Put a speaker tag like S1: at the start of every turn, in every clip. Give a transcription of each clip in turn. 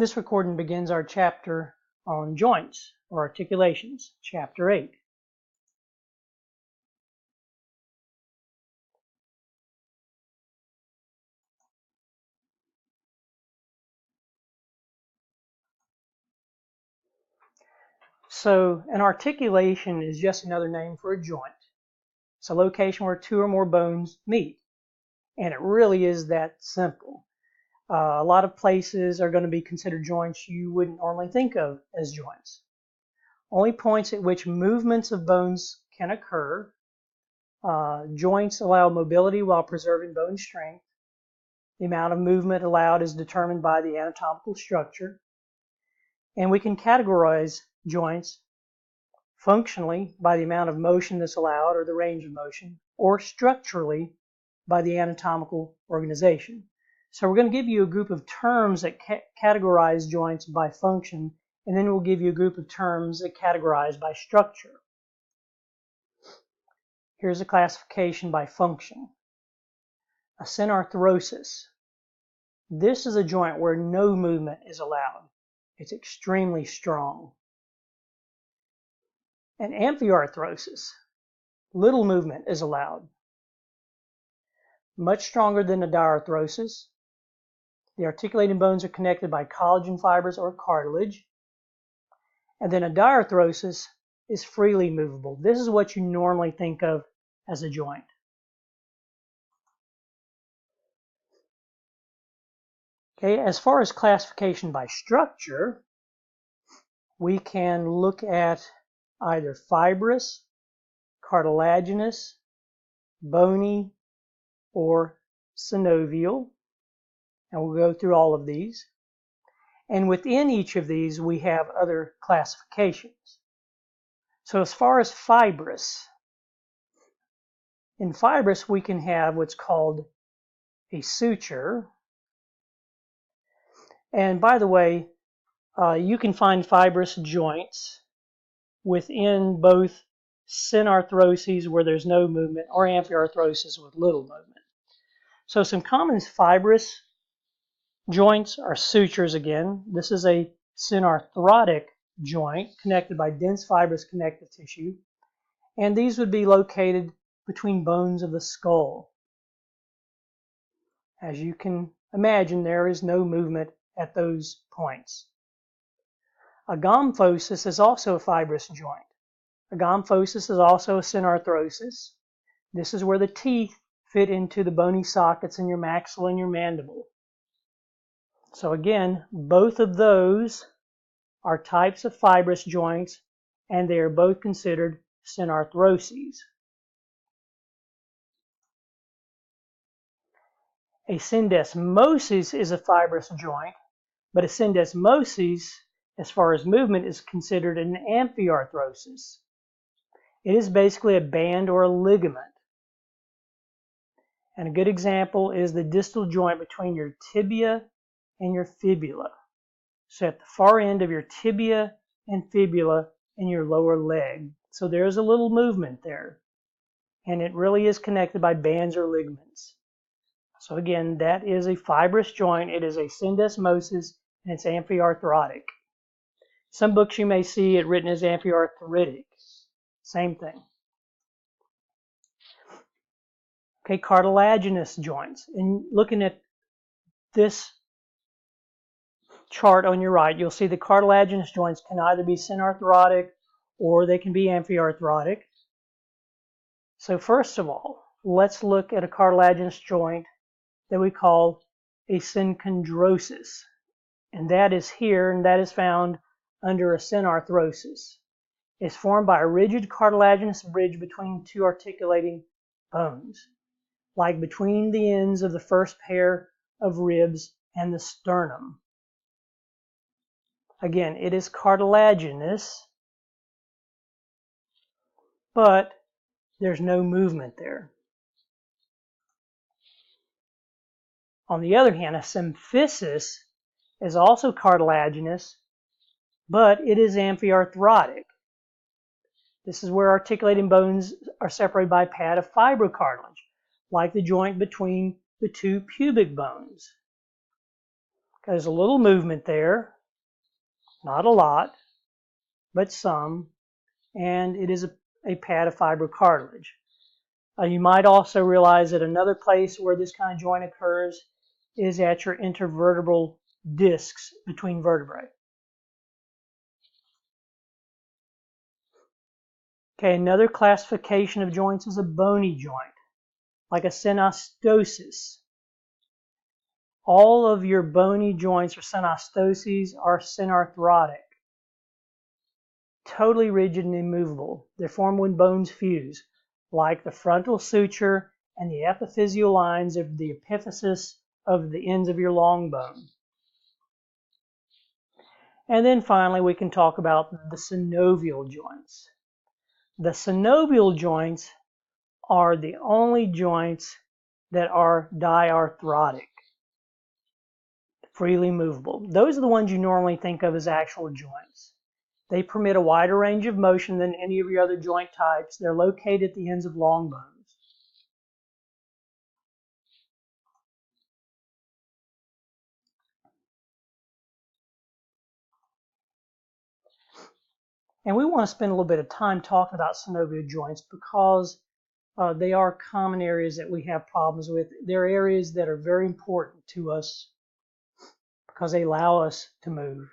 S1: This recording begins our chapter on joints or articulations, chapter 8. So an articulation is just another name for a joint. It's a location where two or more bones meet. And it really is that simple. A lot of places are going to be considered joints you wouldn't normally think of as joints. Only points at which movements of bones can occur. Joints allow mobility while preserving bone strength. The amount of movement allowed is determined by the anatomical structure. And we can categorize joints functionally by the amount of motion that's allowed or the range of motion, or structurally by the anatomical organization. So we're going to give you a group of terms that categorize joints by function, and then we'll give you a group of terms that categorize by structure. Here's a classification by function. A synarthrosis. This is a joint where no movement is allowed. It's extremely strong. An amphiarthrosis. Little movement is allowed. Much stronger than a diarthrosis. The articulating bones are connected by collagen fibers or cartilage. And then a diarthrosis is freely movable. This is what you normally think of as a joint. Okay, as far as classification by structure, we can look at either fibrous, cartilaginous, bony, or synovial. And we'll go through all of these. And within each of these, we have other classifications. So as far as fibrous, in fibrous we can have what's called a suture. And by the way, you can find fibrous joints within both synarthroses where there's no movement or amphiarthrosis with little movement. So some common fibrous joints are sutures again. This is a synarthrotic joint connected by dense fibrous connective tissue. And these would be located between bones of the skull. As you can imagine, there is no movement at those points. A gomphosis is also a fibrous joint. A gomphosis is also a synarthrosis. This is where the teeth fit into the bony sockets in your maxilla and your mandible. So again, both of those are types of fibrous joints, and they are both considered synarthroses. A syndesmosis is a fibrous joint, but a syndesmosis, as far as movement, is considered an amphiarthrosis. It is basically a band or a ligament. And a good example is the distal joint between your tibia and your fibula. So at the far end of your tibia and fibula in your lower leg. So there's a little movement there. And it really is connected by bands or ligaments. So again, that is a fibrous joint. It is a syndesmosis, and it's amphiarthrotic. Some books you may see it written as amphiarthritic. Same thing. Okay, cartilaginous joints. And looking at this chart on your right, you'll see the cartilaginous joints can either be synarthrotic or they can be amphiarthrotic. So first of all, let's look at a cartilaginous joint that we call a synchondrosis. And that is here, and that is found under a synarthrosis. It's formed by a rigid cartilaginous bridge between two articulating bones, like between the ends of the first pair of ribs and the sternum. Again, it is cartilaginous, but there's no movement there. On the other hand, a symphysis is also cartilaginous, but it is amphiarthrotic. This is where articulating bones are separated by a pad of fibrocartilage, like the joint between the two pubic bones. There's a little movement there, not a lot, but some, and it is a pad of fibrocartilage. You might also realize that another place where this kind of joint occurs is at your intervertebral discs between vertebrae. Okay, another classification of joints is a bony joint, like a synostosis. All of your bony joints or synostoses are synarthrotic, totally rigid and immovable. They're formed when bones fuse, like the frontal suture and the epiphyseal lines of the epiphysis of the ends of your long bone. And then finally, we can talk about the synovial joints. The synovial joints are the only joints that are diarthrotic, freely movable. Those are the ones you normally think of as actual joints. They permit a wider range of motion than any of your other joint types. They're located at the ends of long bones. And we want to spend a little bit of time talking about synovial joints because they are common areas that we have problems with. They're areas that are very important to us because they allow us to move.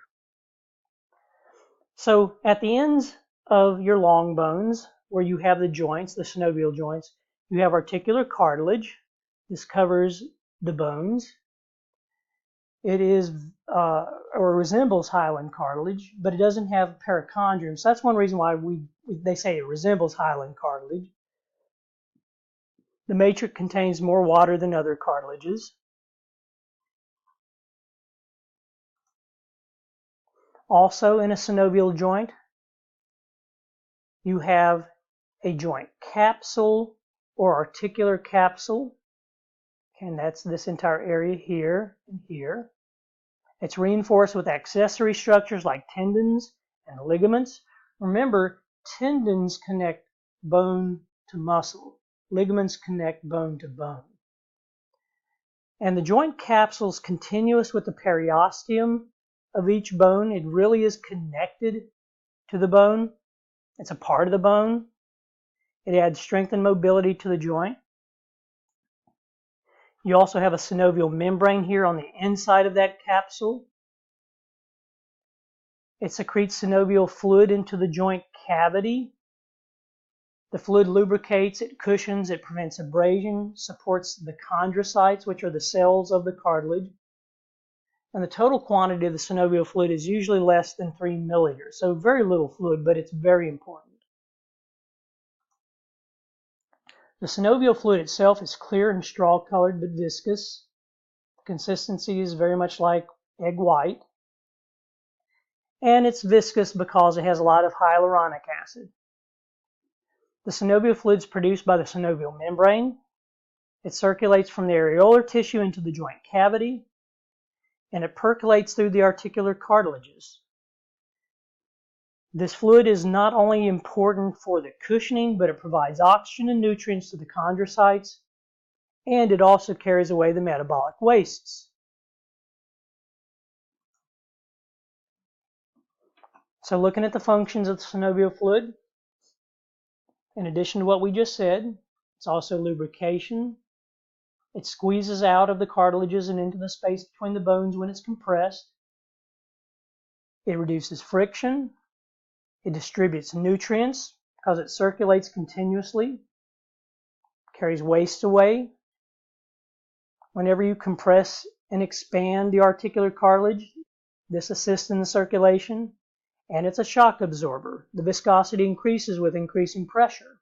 S1: So at the ends of your long bones, where you have the joints, the synovial joints, you have articular cartilage. This covers the bones. It is or resembles hyaline cartilage, but it doesn't have perichondrium. So that's one reason why they say it resembles hyaline cartilage. The matrix contains more water than other cartilages. Also, in a synovial joint, you have a joint capsule or articular capsule, and that's this entire area here and here. It's reinforced with accessory structures like tendons and ligaments. Remember, tendons connect bone to muscle. Ligaments connect bone to bone. And the joint capsule is continuous with the periosteum of each bone. It really is connected to the bone. It's a part of the bone. It adds strength and mobility to the joint. You also have a synovial membrane here on the inside of that capsule. It secretes synovial fluid into the joint cavity. The fluid lubricates, it cushions, it prevents abrasion, supports the chondrocytes, which are the cells of the cartilage. And the total quantity of the synovial fluid is usually less than 3 milliliters. So very little fluid, but it's very important. The synovial fluid itself is clear and straw-colored but viscous. The consistency is very much like egg white. And it's viscous because it has a lot of hyaluronic acid. The synovial fluid is produced by the synovial membrane. It circulates from the areolar tissue into the joint cavity, and it percolates through the articular cartilages. This fluid is not only important for the cushioning, but it provides oxygen and nutrients to the chondrocytes, and it also carries away the metabolic wastes. So looking at the functions of the synovial fluid, in addition to what we just said, it's also lubrication. It squeezes out of the cartilages and into the space between the bones when it's compressed. It reduces friction. It distributes nutrients because it circulates continuously. Carries waste away. Whenever you compress and expand the articular cartilage, this assists in the circulation. And it's a shock absorber. The viscosity increases with increasing pressure.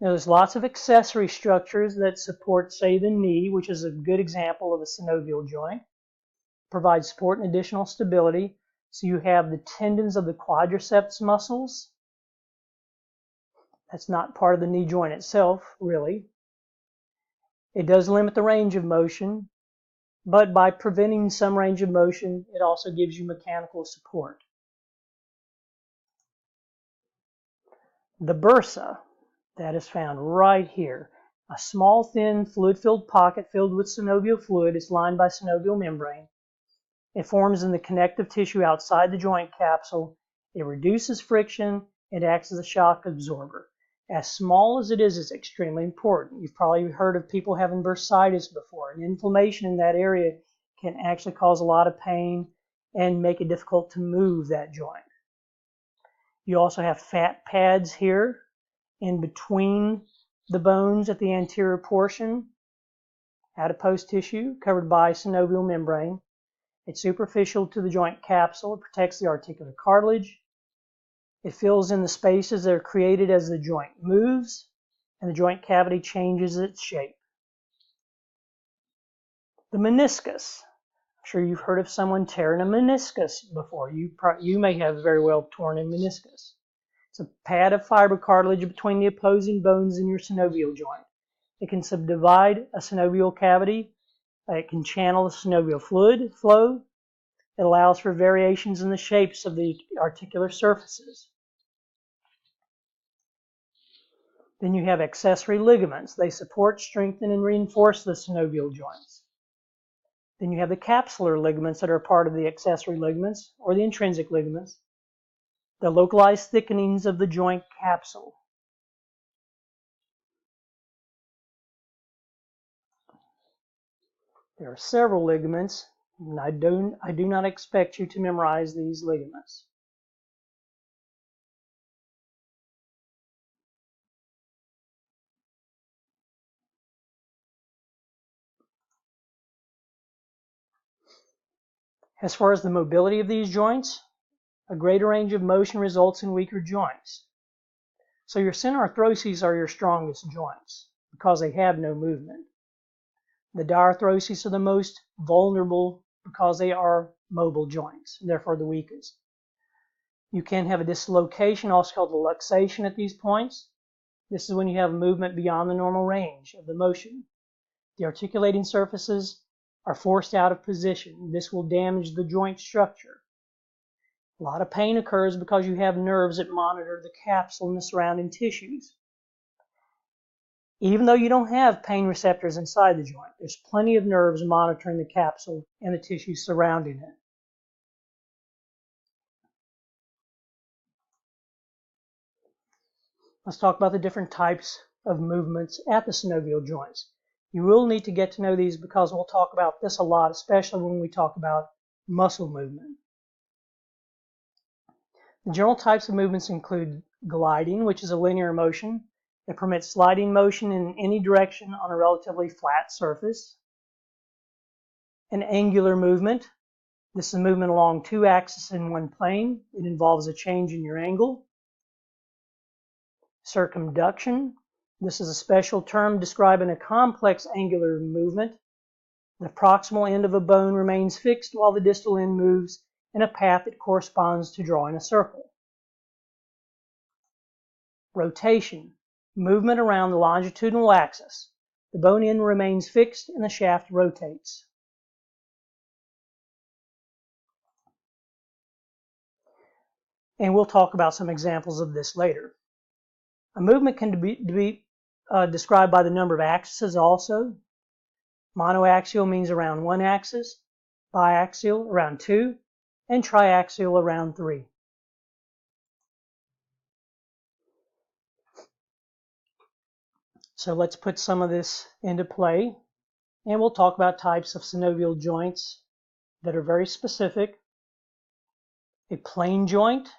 S1: Now, there's lots of accessory structures that support, say, the knee, which is a good example of a synovial joint. Provides support and additional stability. So you have the tendons of the quadriceps muscles. That's not part of the knee joint itself, really. It does limit the range of motion, but by preventing some range of motion, it also gives you mechanical support. The bursa, that is found right here. A small, thin, fluid-filled pocket filled with synovial fluid is lined by synovial membrane. It forms in the connective tissue outside the joint capsule. It reduces friction. It acts as a shock absorber. As small as it is, it's extremely important. You've probably heard of people having bursitis before, and inflammation in that area can actually cause a lot of pain and make it difficult to move that joint. You also have fat pads here in between the bones at the anterior portion, adipose tissue covered by synovial membrane. It's superficial to the joint capsule. It protects the articular cartilage. It fills in the spaces that are created as the joint moves, and the joint cavity changes its shape. The meniscus. I'm sure you've heard of someone tearing a meniscus before. You may have very well torn a meniscus. It's a pad of fibrocartilage between the opposing bones in your synovial joint. It can subdivide a synovial cavity. It can channel the synovial fluid flow. It allows for variations in the shapes of the articular surfaces. Then you have accessory ligaments. They support, strengthen, and reinforce the synovial joints. Then you have the capsular ligaments that are part of the accessory ligaments or the intrinsic ligaments. The localized thickenings of the joint capsule. There are several ligaments, and I do not expect you to memorize these ligaments. As far as the mobility of these joints, a greater range of motion results in weaker joints. So your synarthroses are your strongest joints because they have no movement. The diarthroses are the most vulnerable because they are mobile joints, and therefore the weakest. You can have a dislocation, also called a luxation at these points. This is when you have movement beyond the normal range of the motion. The articulating surfaces are forced out of position. This will damage the joint structure. A lot of pain occurs because you have nerves that monitor the capsule and the surrounding tissues. Even though you don't have pain receptors inside the joint, there's plenty of nerves monitoring the capsule and the tissues surrounding it. Let's talk about the different types of movements at the synovial joints. You will need to get to know these because we'll talk about this a lot, especially when we talk about muscle movement. The general types of movements include gliding, which is a linear motion. It permits sliding motion in any direction on a relatively flat surface. An angular movement. This is a movement along two axes in one plane. It involves a change in your angle. Circumduction. This is a special term describing a complex angular movement. The proximal end of a bone remains fixed while the distal end moves in a path that corresponds to drawing a circle. Rotation. Movement around the longitudinal axis. The bone end remains fixed and the shaft rotates. And we'll talk about some examples of this later. A movement can be described by the number of axes also. Monoaxial means around one axis, biaxial around two, and triaxial around three. So let's put some of this into play, and we'll talk about types of synovial joints that are very specific. A plane joint.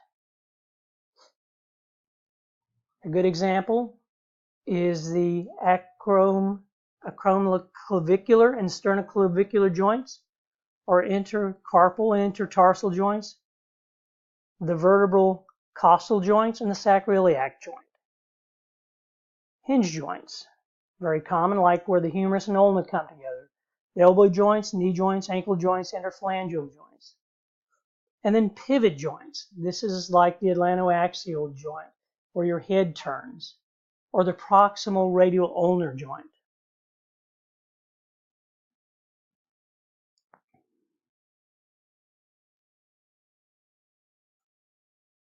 S1: A good example is the acromioclavicular and sternoclavicular joints, or intercarpal and intertarsal joints, the vertebral costal joints, and the sacroiliac joint. Hinge joints, very common, like where the humerus and ulna come together. The elbow joints, knee joints, ankle joints, interphalangeal joints. And then pivot joints. This is like the atlantoaxial joint, where your head turns, or the proximal radial ulnar joint.